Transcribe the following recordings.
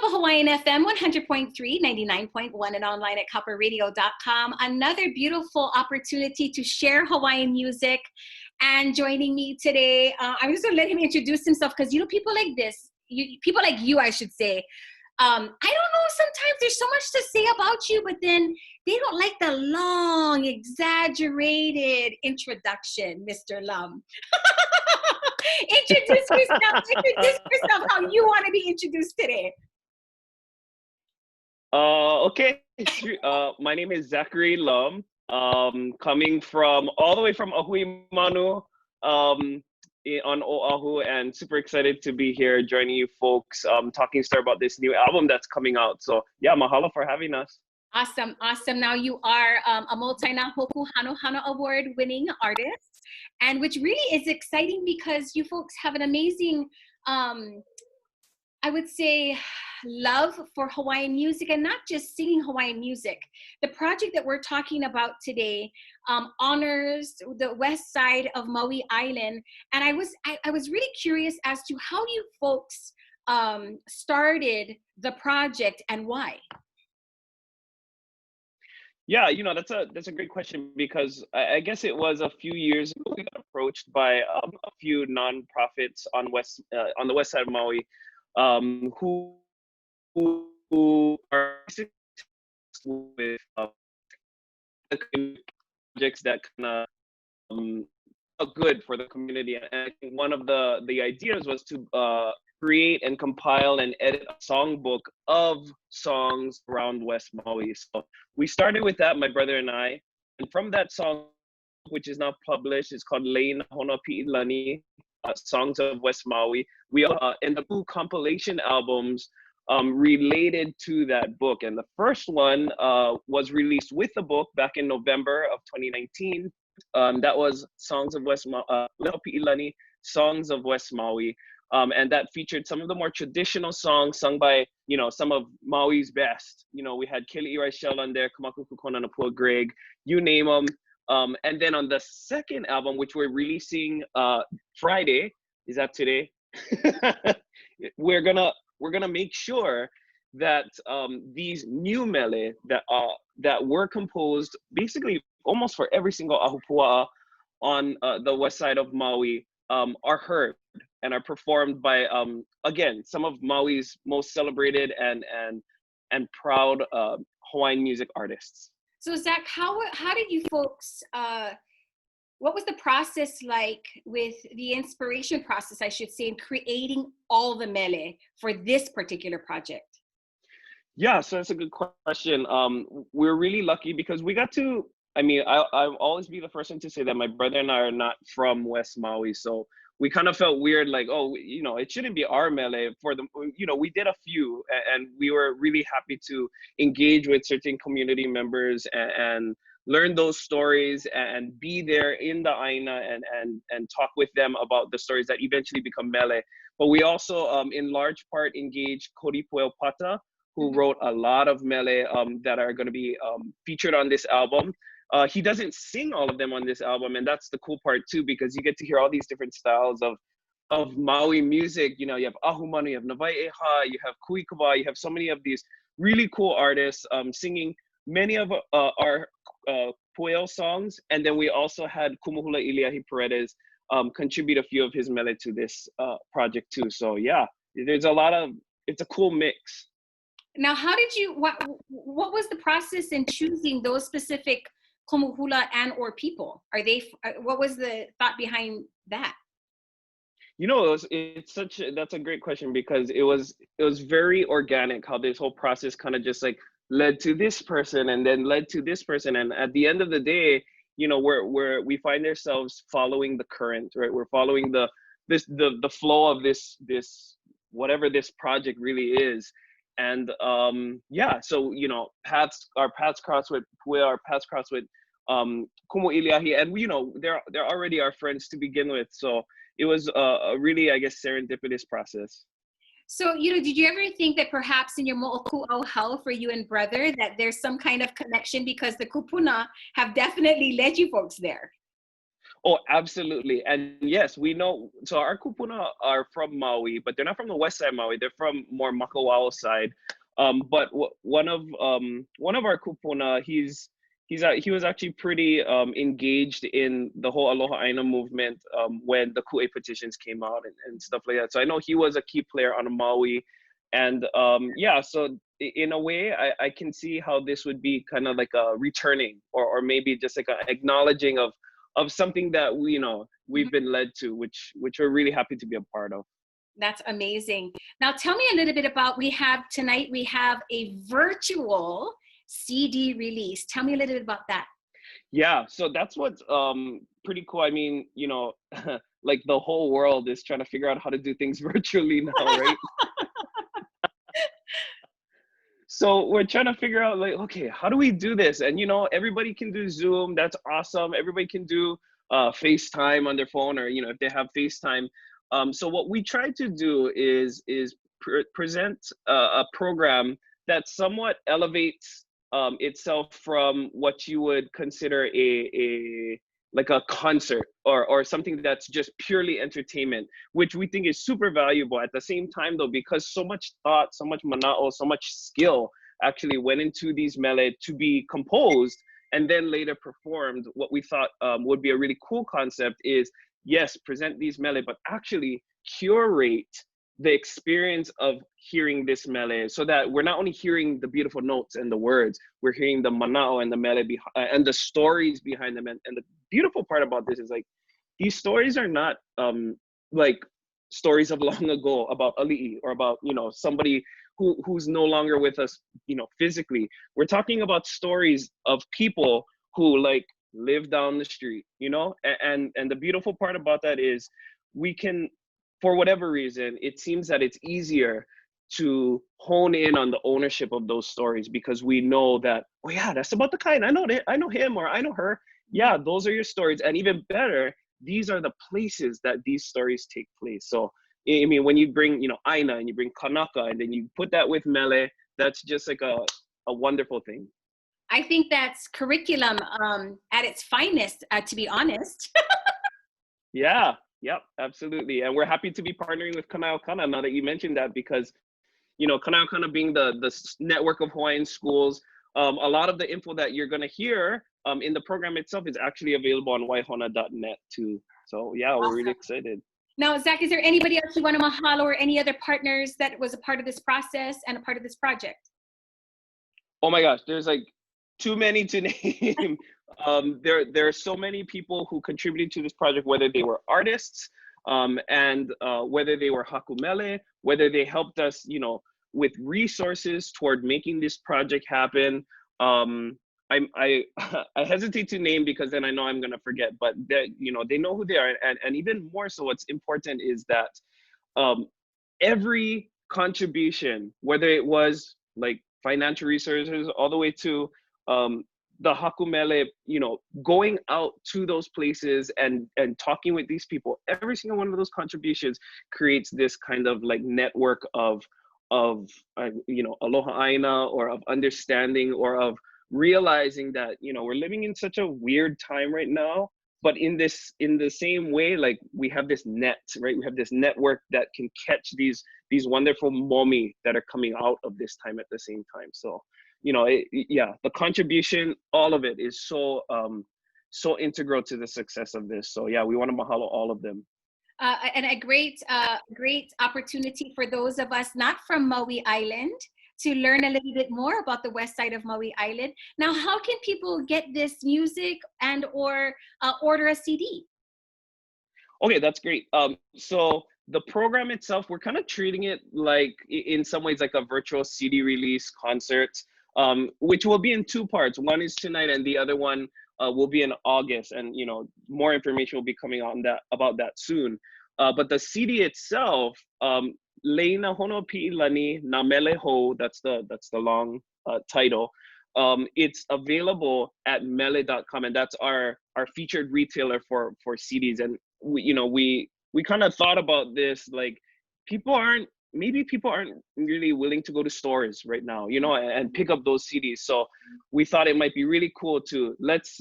Kapa Hawaiian FM 100.3, 99.1, and online at kaparadio.com. Another beautiful opportunity to share Hawaiian music. And joining me today, I'm just going to let him introduce himself because, you know, people like this, people like you, I should say, I don't know, sometimes there's so much to say about you, but then they don't like the long, exaggerated introduction, Mr. Lum. Introduce yourself how you want to be introduced today. Okay. My name is Zachary Lum. Coming from all the way from Ahui Manu on Oahu, and super excited to be here joining you folks, talking about this new album that's coming out. So yeah, mahalo for having us. Awesome, awesome. Now you are a multi-Nahoku Hano Hano Award winning artist, and which really is exciting because you folks have an amazing, I would say, love for Hawaiian music, and not just singing Hawaiian music. The project that we're talking about today honors the west side of Maui Island, and I was really curious as to how you folks started the project and why. Yeah, you know, that's a great question, because I guess it was a few years ago we got approached by a few nonprofits on the west side of Maui, who are with projects that kind of are good for the community. And I think one of the ideas was to create and compile and edit a songbook of songs around West Maui. So we started with that, my brother and I, and from that song, which is now published, it's called Leina Hona Pi'ilani, Songs of West Maui. We and the two compilation albums related to that book. And the first one was released with the book back in November of 2019. That was Songs of West Maui, Pi'ilani, Songs of West Maui. And that featured some of the more traditional songs sung by, you know, some of Maui's best. You know, we had Keli Iraishel on there, Kamakuku Konanapua Greg, you name them. And then on the second album, which we're releasing Friday, is that today? we're gonna make sure that these new mele that were composed basically almost for every single ahupua'a on the west side of Maui are heard and are performed by again, some of Maui's most celebrated and proud Hawaiian music artists. So Zach, how did you folks, what was the process like with the inspiration process, I should say, in creating all the mele for this particular project? Yeah, so that's a good question. We're really lucky because we got to, I mean, I'll always be the first one to say that my brother and I are not from West Maui. So we kind of felt weird, like, oh, you know, it shouldn't be our mele for them. You know, we did a few, and we were really happy to engage with certain community members and learn those stories and be there in the aina and talk with them about the stories that eventually become mele. But we also, in large part, engaged Kori Puel Pata, who wrote a lot of mele that are going to be featured on this album. He doesn't sing all of them on this album, and that's the cool part too, because you get to hear all these different styles of Maui music. You know, you have Ahumanu, you have Navai'eha, you have Kuikava, you have so many of these really cool artists singing many of our Pueo songs, and then we also had Kumuhula Iliahi Paredes contribute a few of his mele to this project too. So yeah, there's a lot of, it's a cool mix. Now, how did you, what was the process in choosing those specific Kumuhula and or people? Are they, what was the thought behind that? You know, that's a great question, because it was very organic how this whole process kind of just like led to this person and then led to this person. And at the end of the day, you know, we find ourselves following the current, right? We're following the flow of this whatever this project really is. And yeah, so, you know, our paths crossed with Puea, our paths crossed with Kumu Iliahi, and you know, they're already our friends to begin with. So it was a really, I guess, serendipitous process. So, you know, did you ever think that perhaps in your mo'oku'au hell for you and brother that there's some kind of connection, because the kupuna have definitely led you folks there? Oh, absolutely. And yes, we know. So our kupuna are from Maui, but they're not from the west side of Maui. They're from more Makawao side. But one of our kupuna, he was actually pretty engaged in the whole Aloha Aina movement when the Ku'e petitions came out and stuff like that. So I know he was a key player on Maui, and yeah. So in a way, I can see how this would be kind of like a returning, or maybe just like an acknowledging of something that we, you know, we've been led to, which we're really happy to be a part of. That's amazing. Now tell me a little bit about, we have a virtual CD release. Tell me a little bit about that. Yeah, so that's what's pretty cool. I mean, you know, like the whole world is trying to figure out how to do things virtually now, right? So we're trying to figure out like, okay, how do we do this? And you know, everybody can do Zoom. That's awesome. Everybody can do FaceTime on their phone, or you know, if they have FaceTime. So what we try to do is present a program that somewhat elevates itself from what you would consider a like a concert, or something that's just purely entertainment, which we think is super valuable. At the same time though, because so much thought, so much mana'o, so much skill actually went into these mele to be composed and then later performed, what we thought would be a really cool concept is, yes, present these mele, but actually curate the experience of hearing this mele, so that we're not only hearing the beautiful notes and the words, we're hearing the mana'o and the mele and the stories behind them. And the beautiful part about this is like, these stories are not like stories of long ago about ali'i, or about, you know, somebody who's no longer with us, you know, physically. We're talking about stories of people who like live down the street, you know. And the beautiful part about that is, we can, for whatever reason, it seems that it's easier to hone in on the ownership of those stories, because we know that, oh yeah, that's about the kind, I know him, or I know her. Yeah, those are your stories. And even better, these are the places that these stories take place. So I mean, when you bring, you know, Aina, and you bring Kanaka, and then you put that with Mele, that's just like a wonderful thing. I think that's curriculum at its finest, to be honest. Yeah, yep, absolutely. And we're happy to be partnering with Kanao Kana, now that you mentioned that, because, you know, Kanao Kana being the network of Hawaiian schools, a lot of the info that you're going to hear in the program itself is actually available on waihona.net too. So yeah, we're really Awesome. excited. Now, Zach, is there anybody else you want to mahalo, or any other partners that was a part of this process and a part of this project? Oh my gosh, there's like too many to name. There are so many people who contributed to this project, whether they were artists, and whether they were hakumele, whether they helped us, you know, with resources toward making this project happen. I I hesitate to name, because then I know I'm gonna forget, but they, you know, they know who they are. And even more so, what's important is that every contribution, whether it was like financial resources, all the way to the hakumele, you know, going out to those places and talking with these people, every single one of those contributions creates this kind of like network of you know, aloha aina, or of understanding, or of realizing that, you know, we're living in such a weird time right now, but in the same way, like, we have this net, right? We have this network that can catch these wonderful momi that are coming out of this time at the same time. So, you know, yeah, the contribution, all of it is so so integral to the success of this. So yeah, we want to mahalo all of them. And a great opportunity for those of us not from Maui Island to learn a little bit more about the west side of Maui Island. Now, how can people get this music and or order a CD? Okay, that's great. So the program itself, we're kind of treating it like, in some ways, like a virtual CD release concert, which will be in two parts. One is tonight, and the other one will be in August. And you know, more information will be coming on that about that soon. But the CD itself, Leina Hono Pi'ilani Na Mele Ho, that's the long title. It's available at mele.com, and that's our featured retailer for CDs. And we kind of thought about this, like, maybe people aren't really willing to go to stores right now, you know, and pick up those CDs. So we thought it might be really cool to let's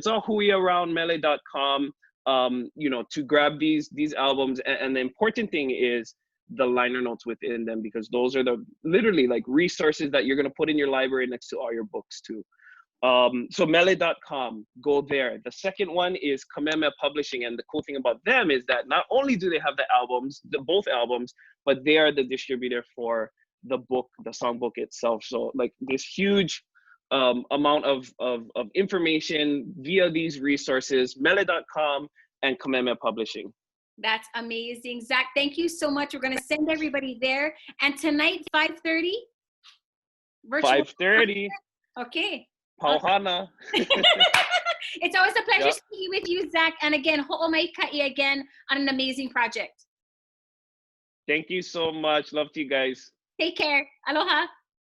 all hui around mele.com, to grab these albums. And the important thing is the liner notes within them, because those are the literally like resources that you're going to put in your library next to all your books too. So mele.com, go there. The second one is Kameme Publishing, and the cool thing about them is that not only do they have both albums, but they are the distributor for the book, the songbook itself. So like this huge amount of information via these resources, mele.com and Kameme Publishing. That's amazing. Zach, thank you so much. We're going to send everybody there. And tonight, 5:30? Virtual. 5:30. Okay. Pauhana. It's always a pleasure speaking with you, Zach. And again, ho'omaikai again on an amazing project. Thank you so much. Love to you guys. Take care. Aloha.